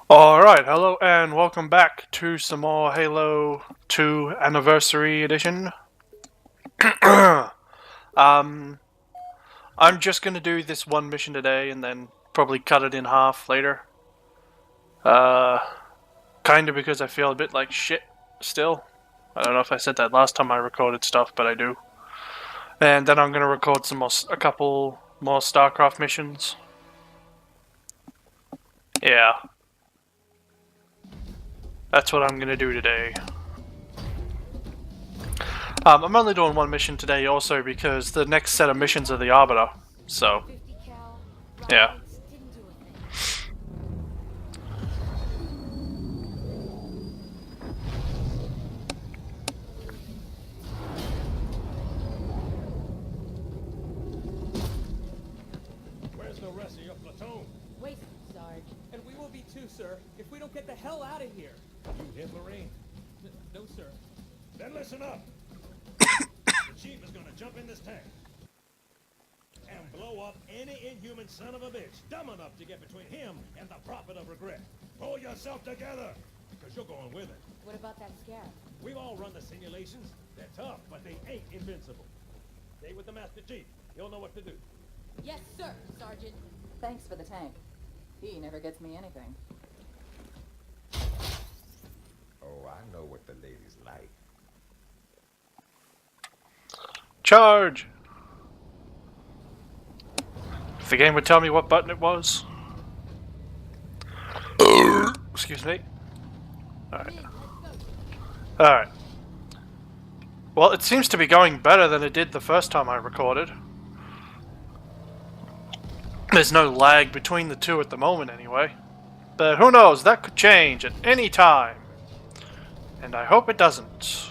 Alright, hello and welcome back to some more Halo 2 Anniversary Edition. um, I'm just gonna do this one mission today and then probably cut it in half later. Kinda because I feel a bit like shit still. I don't know if I said that last time I recorded stuff, but I do. And then I'm gonna record a couple more Starcraft missions. Yeah. That's what I'm gonna do today. I'm only doing one mission today also because the next set of missions are the Arbiter, so, yeah. Where's the rest of your platoon? Wait, Sarge. And we will be too, sir, if we don't get the hell out of here. You hit Marine? No, sir. Then listen up. The chief is gonna jump in this tank and blow up any inhuman son of a bitch dumb enough to get between him and the prophet of regret. Pull yourself together, because you're going with it. What about that scarab? We've all run the simulations. They're tough, but they ain't invincible. Stay with the Master Chief. He'll know what to do. Yes, sir, Sergeant. Thanks for the tank. He never gets me anything. Oh, I know what the ladies like. Charge! If the game would tell me what button it was. Excuse me. Alright. Alright. Well, it seems to be going better than it did the first time I recorded. There's no lag between the two at the moment anyway. But who knows, that could change at any time. And I hope it doesn't.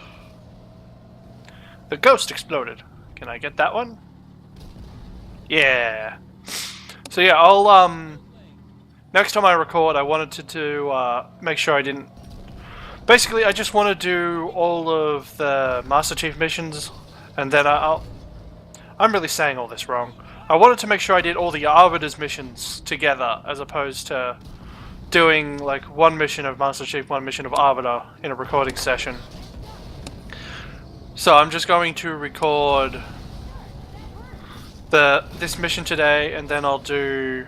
The ghost exploded. Can I get that one? Yeah. So yeah, I'll next time I record I wanted to make sure I didn't. Basically I just want to do all of the Master Chief missions and then I'm really saying all this wrong. I wanted to make sure I did all the Arbiter's missions together as opposed to doing like one mission of Master Chief, one mission of Arbiter in a recording session. So I'm just going to record this mission today and then I'll do...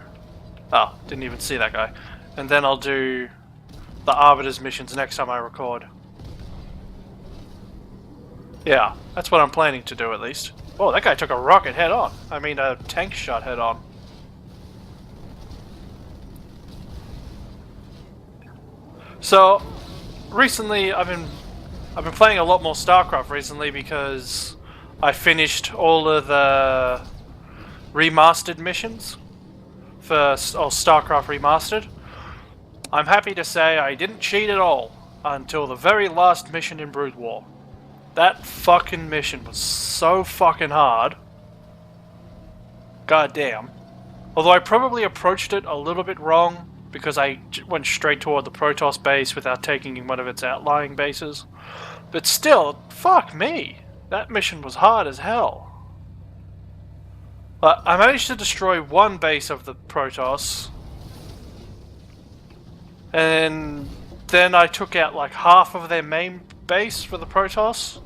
Oh, didn't even see that guy. And then I'll do the Arbiter's missions next time I record. Yeah, that's what I'm planning to do at least. Oh, that guy took a rocket head on. I mean a tank shot head on. So, recently I've been playing a lot more Starcraft recently because I finished all of the Remastered missions for Starcraft Remastered. I'm happy to say I didn't cheat at all until the very last mission in Brood War. That fucking mission was so fucking hard. God damn. Although I probably approached it a little bit wrong because I went straight toward the Protoss base without taking one of its outlying bases. But still, fuck me. That mission was hard as hell. I managed to destroy one base of the Protoss. And then I took out like half of their main base for the Protoss.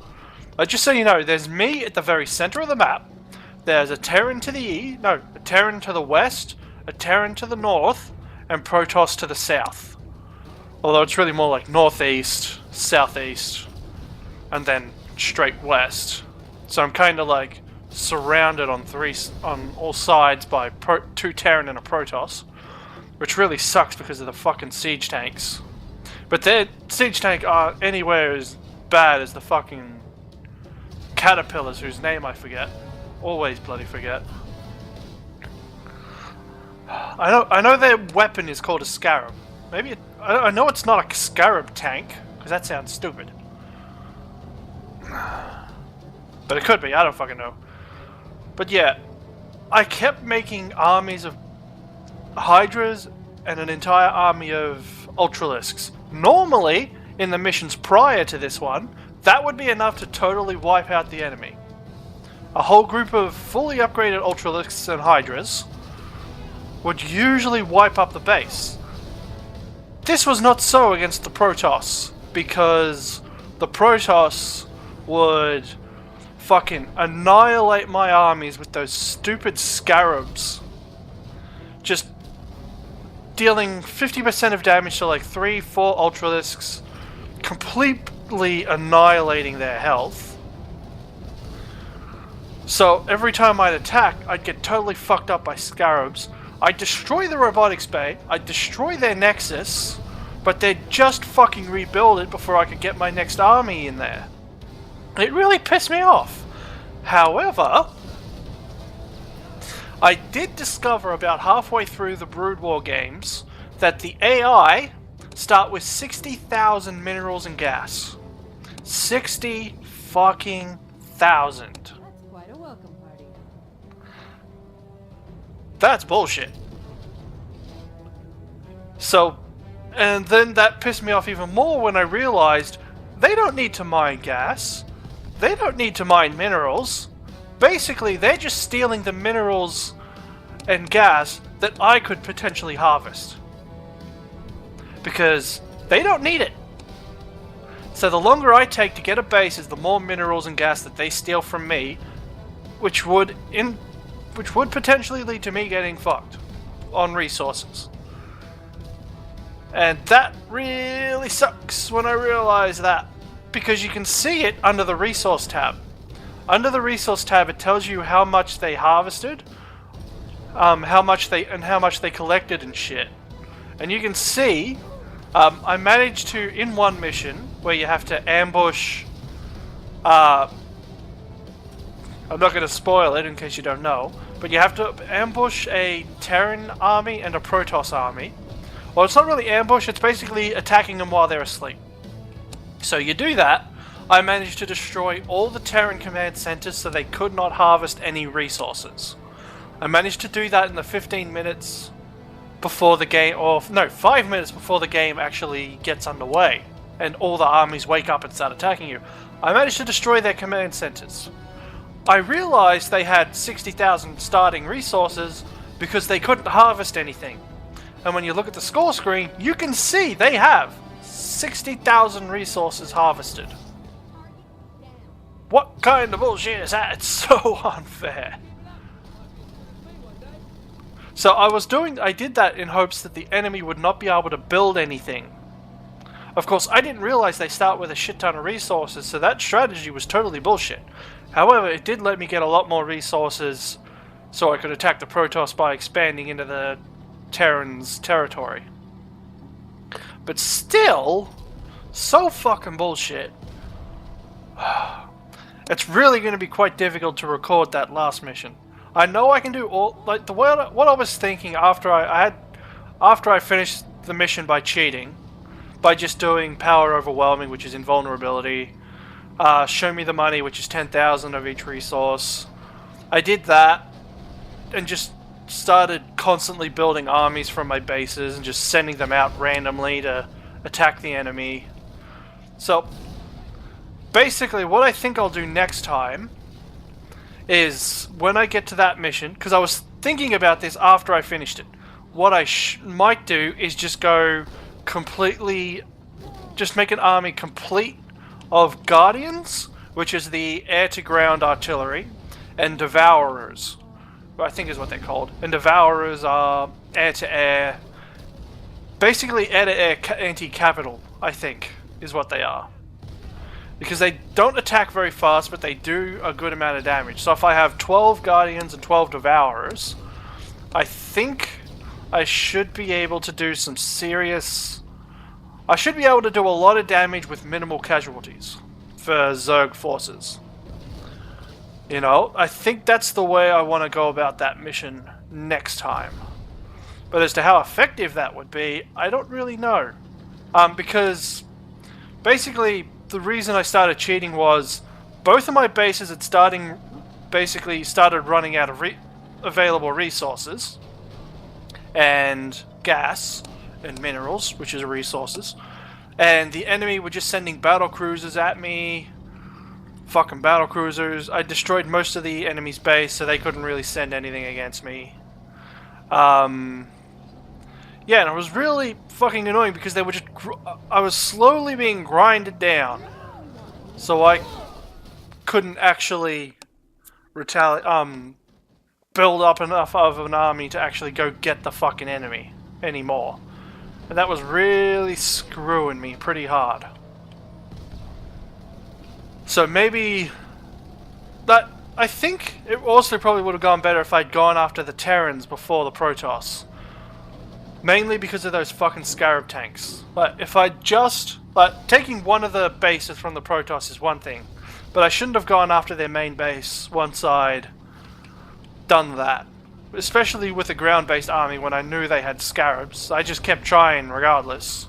Just so you know, there's me at the very center of the map. There's a Terran to the a Terran to the west, a Terran to the north, and Protoss to the south. Although it's really more like northeast, southeast, and then straight west. So I'm kind of like surrounded on all sides by two Terran and a Protoss, which really sucks because of the fucking siege tanks. But their siege tank aren't anywhere as bad as the fucking caterpillars whose name I forget. Always bloody forget. I know their weapon is called a scarab. Maybe I know it's not a scarab tank because that sounds stupid. But it could be, I don't fucking know. But yeah, I kept making armies of Hydras and an entire army of Ultralisks. Normally, in the missions prior to this one, that would be enough to totally wipe out the enemy. A whole group of fully upgraded Ultralisks and Hydras would usually wipe up the base. this was not so against the Protoss, because the Protoss would fucking annihilate my armies with those stupid scarabs. Just dealing 50% of damage to like 3-4 Ultralisks, completely annihilating their health. So every time I'd attack, I'd get totally fucked up by scarabs. I'd destroy the robotics bay, I'd destroy their nexus, but they'd just fucking rebuild it before I could get my next army in there. It really pissed me off. However, I did discover about halfway through the Brood War games that the AI start with 60,000 minerals and gas. 60 fucking thousand. That's quite a welcome party. That's bullshit. So, and then that pissed me off even more when I realized they don't need to mine gas. They don't need to mine minerals. Basically, they're just stealing the minerals and gas that I could potentially harvest. Because they don't need it. So the longer I take to get a base is the more minerals and gas that they steal from me, which would potentially lead to me getting fucked on resources. And that really sucks when I realize that, because you can see it under the resource tab. Under the resource tab, it tells you how much they harvested, how much they collected and shit. And you can see, I managed to, in one mission where you have to ambush. I'm not going to spoil it in case you don't know, but you have to ambush a Terran army and a Protoss army. Well, it's not really ambush, it's basically attacking them while they're asleep. So you do that. I managed to destroy all the Terran command centers so they could not harvest any resources. I managed to do that in the 15 minutes before the game, or no, 5 minutes before the game actually gets underway and all the armies wake up and start attacking you. I managed to destroy their command centers. I realized they had 60,000 starting resources because they couldn't harvest anything. And when you look at the score screen, you can see they have 60,000 resources harvested. What kind of bullshit is that? It's so unfair. So I did that in hopes that the enemy would not be able to build anything. Of course, I didn't realize they start with a shit ton of resources, so that strategy was totally bullshit. However, it did let me get a lot more resources so I could attack the Protoss by expanding into the Terran's territory. But still, so fucking bullshit. It's really going to be quite difficult to record that last mission. I know I can do all, like the way what I was thinking after I finished the mission by cheating, by just doing power overwhelming, which is invulnerability, show me the money, which is 10,000 of each resource. I did that and just started constantly building armies from my bases and just sending them out randomly to attack the enemy. So basically what I think I'll do next time is when I get to that mission, because I was thinking about this after I finished it, what I might do is just go completely, just make an army complete of Guardians, which is the air-to-ground artillery, and Devourers, I think is what they're called. And Devourers are air-to-air, basically air-to-air anti-capital, I think, is what they are. Because they don't attack very fast, but they do a good amount of damage. So if I have 12 Guardians and 12 Devourers, I think I should be able to do some serious... I should be able to do a lot of damage with minimal casualties for Zerg forces. You know, I think that's the way I want to go about that mission next time. But as to how effective that would be, I don't really know. Because basically the reason I started cheating was both of my bases had basically started running out of available resources and gas and minerals, which is resources, and the enemy were just sending battle cruisers at me. Fucking battle cruisers. I destroyed most of the enemy's base, so they couldn't really send anything against me. Yeah, and it was really fucking annoying because they were just... I was slowly being grinded down. So I couldn't actually build up enough of an army to actually go get the fucking enemy anymore. And that was really screwing me pretty hard. So maybe... I think it also probably would have gone better if I'd gone after the Terrans before the Protoss. Mainly because of those fucking Scarab tanks. But if I just... taking one of the bases from the Protoss is one thing. But I shouldn't have gone after their main base once I'd done that. Especially with a ground-based army when I knew they had Scarabs. I just kept trying regardless.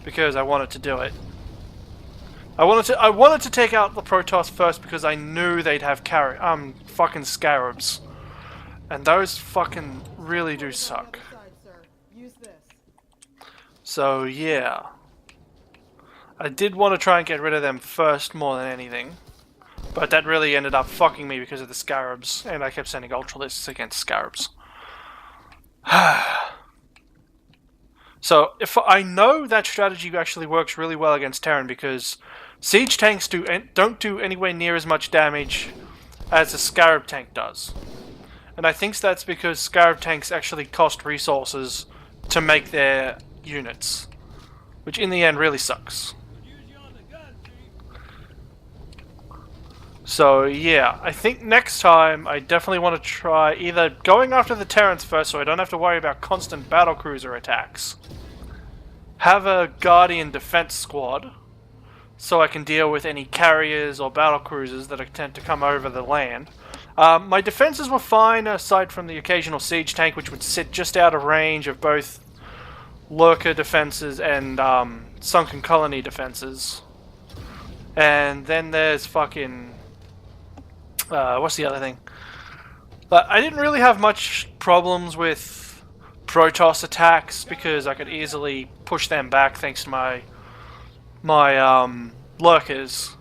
Because I wanted to do it. I wanted to take out the Protoss first because I knew they'd have fucking Scarabs. And those fucking really do suck. So yeah. I did want to try and get rid of them first more than anything. But that really ended up fucking me because of the Scarabs. And I kept sending Ultralisks against Scarabs. So, if I know that strategy actually works really well against Terran because siege tanks don't do anywhere near as much damage as a Scarab tank does. And I think that's because Scarab tanks actually cost resources to make their units. Which in the end really sucks. So yeah, I think next time I definitely want to try either going after the Terrans first so I don't have to worry about constant battlecruiser attacks. Have a Guardian defense squad so I can deal with any carriers or battlecruisers that attempt to come over the land. My defenses were fine aside from the occasional siege tank which would sit just out of range of both lurker defenses and sunken colony defenses. And then there's fucking... what's the other thing? But I didn't really have much problems with Protoss attacks because I could easily push them back thanks to my lurkers.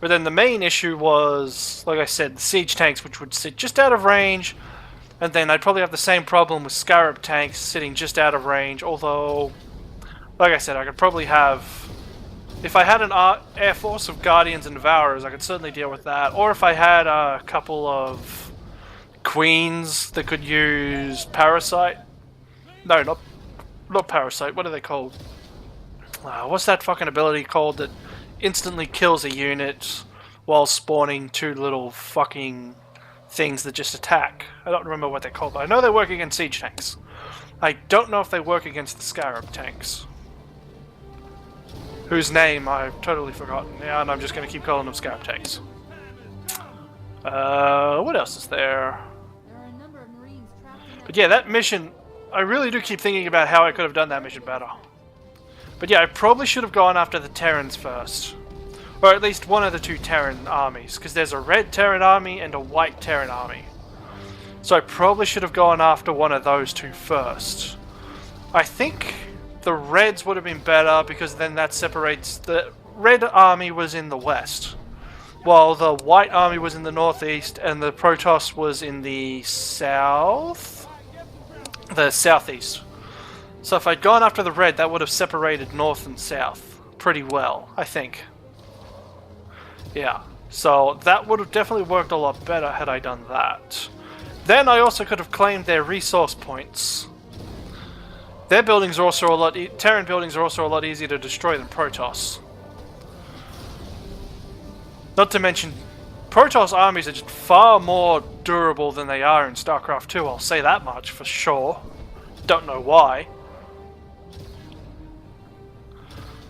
But then the main issue was, like I said, the siege tanks which would sit just out of range, and then I'd probably have the same problem with Scarab tanks sitting just out of range, although, like I said, I could probably have... If I had an air force of Guardians and Devourers, I could certainly deal with that. Or if I had a couple of Queens that could use Parasite. No, not Parasite. What are they called? What's that fucking ability called that instantly kills a unit while spawning two little fucking things that just attack? I don't remember what they're called, but I know they work against siege tanks. I don't know if they work against the Scarab tanks. Whose name I've totally forgotten. Yeah, and I'm just going to keep calling them Scarab tanks. What else is there? But yeah, that mission, I really do keep thinking about how I could have done that mission better. But yeah, I probably should have gone after the Terrans first. Or at least one of the two Terran armies. Because there's a red Terran army and a white Terran army. So I probably should have gone after one of those two first. I think the Reds would have been better because then that separates... The Red army was in the west. While the White army was in the northeast and the Protoss was in the south? The southeast. So if I'd gone after the Red, that would have separated north and south pretty well, I think. Yeah, so that would have definitely worked a lot better had I done that. Then I also could have claimed their resource points. Their buildings are also a lot... Terran buildings are also a lot easier to destroy than Protoss. Not to mention, Protoss armies are just far more durable than they are in Starcraft 2, I'll say that much for sure. Don't know why.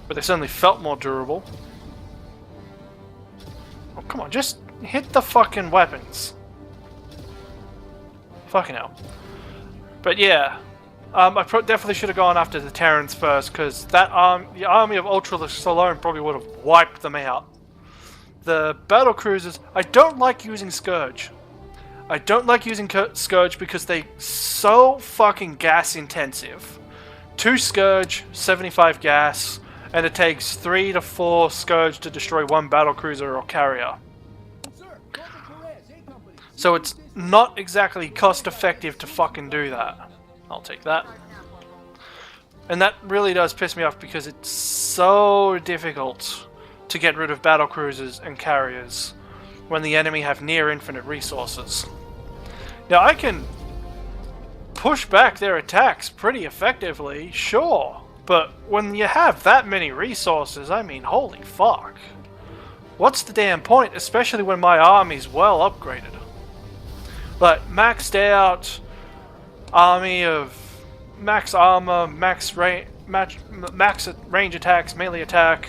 But they certainly felt more durable. Oh, come on, just hit the fucking weapons. Fucking hell. But yeah, I definitely should have gone after the Terrans first, because that the army of Ultralisks alone probably would have wiped them out. The battlecruisers, I don't like using Scourge. I don't like using Scourge because they're so fucking gas intensive. 2 Scourge, 75 gas, and it takes 3 to 4 Scourge to destroy 1 battlecruiser or carrier. So it's not exactly cost effective to fucking do that. I'll take that. And that really does piss me off because it's so difficult to get rid of battle cruisers and carriers when the enemy have near infinite resources. Now I can push back their attacks pretty effectively, sure, but when you have that many resources, I mean, holy fuck. What's the damn point, especially when my army's well upgraded? Like, maxed out army of max armor, max range attacks, melee attack,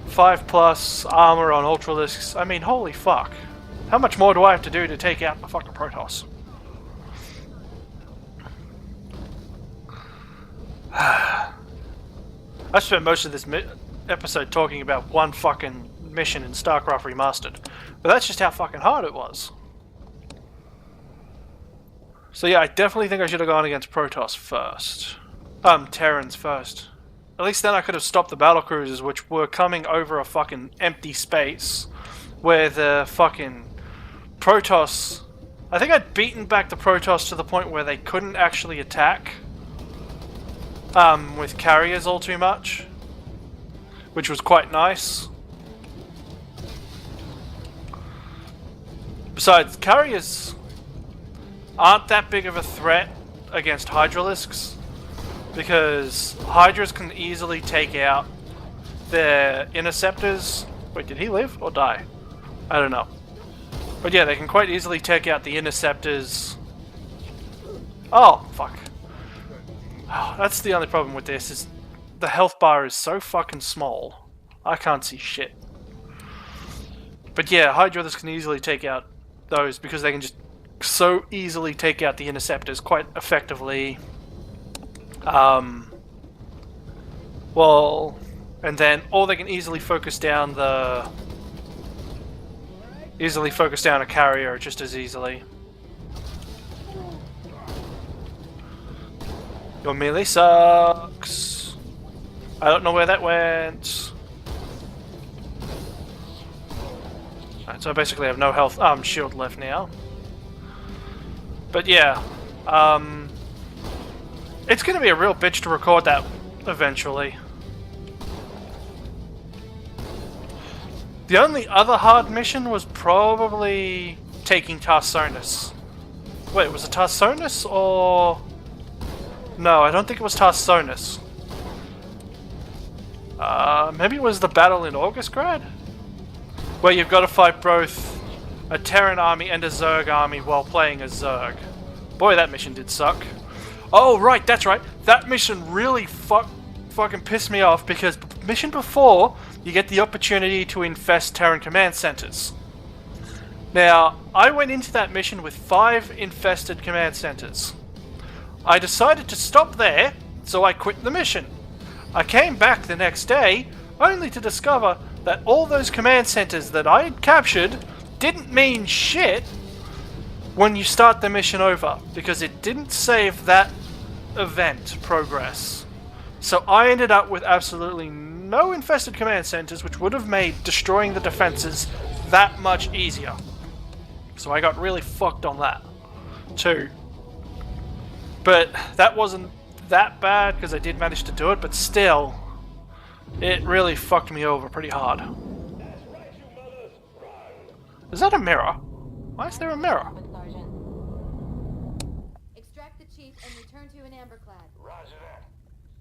5+ armor on Ultralisks. I mean, holy fuck. How much more do I have to do to take out the fucking Protoss? I spent most of this episode talking about one fucking mission in Starcraft Remastered, but that's just how fucking hard it was. So yeah, I definitely think I should have gone against Protoss first. Terrans first. At least then I could have stopped the battlecruisers, which were coming over a fucking empty space, where the fucking Protoss... I think I'd beaten back the Protoss to the point where they couldn't actually attack with carriers all too much, which was quite nice. Besides, carriers aren't that big of a threat against Hydralisks, because Hydras can easily take out their interceptors. Wait, did he live or die? I don't know. But yeah, they can quite easily take out the interceptors. Oh, fuck. Oh, that's the only problem with this, is the health bar is so fucking small. I can't see shit. But yeah, Hydralisks can easily take out those because they can just so easily take out the interceptors quite effectively. Well, and then, or they can easily focus down a carrier just as easily. Your melee sucks. I don't know where that went. Alright, so I basically have no health, shield left now. But yeah, it's gonna be a real bitch to record that eventually. The only other hard mission was probably taking Tarsonis. Wait, was it Tarsonis or... No, I don't think it was Tarsonis. Maybe it was the battle in Augustgrad? Where you've got to fight both a Terran army and a Zerg army while playing as Zerg. Boy, that mission did suck. Oh, right, that's right. That mission really fucking pissed me off because mission before, you get the opportunity to infest Terran command centers. Now, I went into that mission with 5 infested command centers. I decided to stop there, so I quit the mission. I came back the next day, only to discover that all those command centers that I had captured didn't mean shit when you start the mission over, because it didn't save that event progress. So I ended up with absolutely no infested command centers, which would have made destroying the defenses that much easier. So I got really fucked on that, too. But that wasn't that bad, because I did manage to do it, but still, it really fucked me over pretty hard. Is that a mirror? Why is there a mirror? Sergeant. Extract the chief and return to an amberclad. Roger that.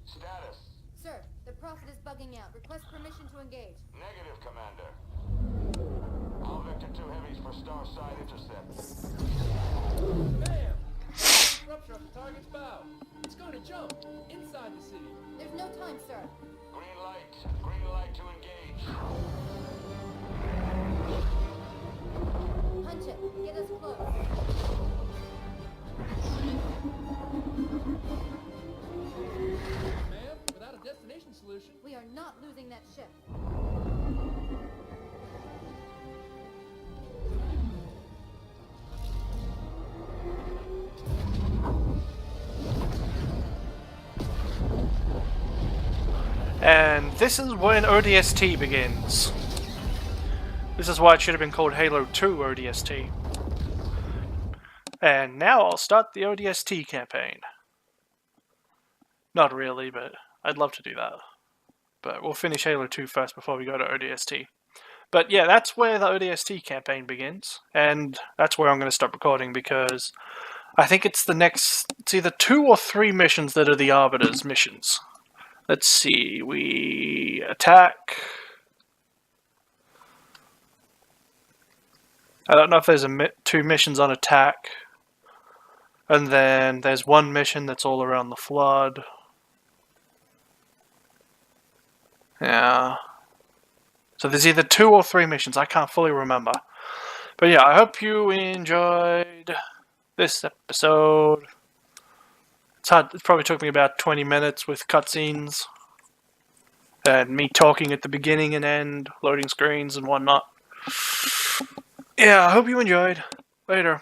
Status. Sir, the Prophet is bugging out. Request permission to engage. Negative, Commander. All Vector 2 heavies for Starside intercept. Bam! Rupture of the target's bow. It's going to jump inside the city. There's no time, sir. Green light. Green light to engage. Punch it. Get us close. Ma'am, without a destination solution. We are not losing that ship. And this is when ODST begins. This is why it should have been called Halo 2 ODST. And now I'll start the ODST campaign. Not really, but I'd love to do that. But we'll finish Halo 2 first before we go to ODST. But yeah, that's where the ODST campaign begins, and that's where I'm going to stop recording because I think it's it's either 2 or 3 missions that are the Arbiter's missions. Let's see, we attack. I don't know if there's 2 missions on attack, and then there's 1 mission that's all around the flood. Yeah. So there's either 2 or 3 missions, I can't fully remember. But yeah, I hope you enjoyed this episode. It's hard, it probably took me about 20 minutes with cutscenes. And me talking at the beginning and end, loading screens and whatnot. Yeah, I hope you enjoyed. Later.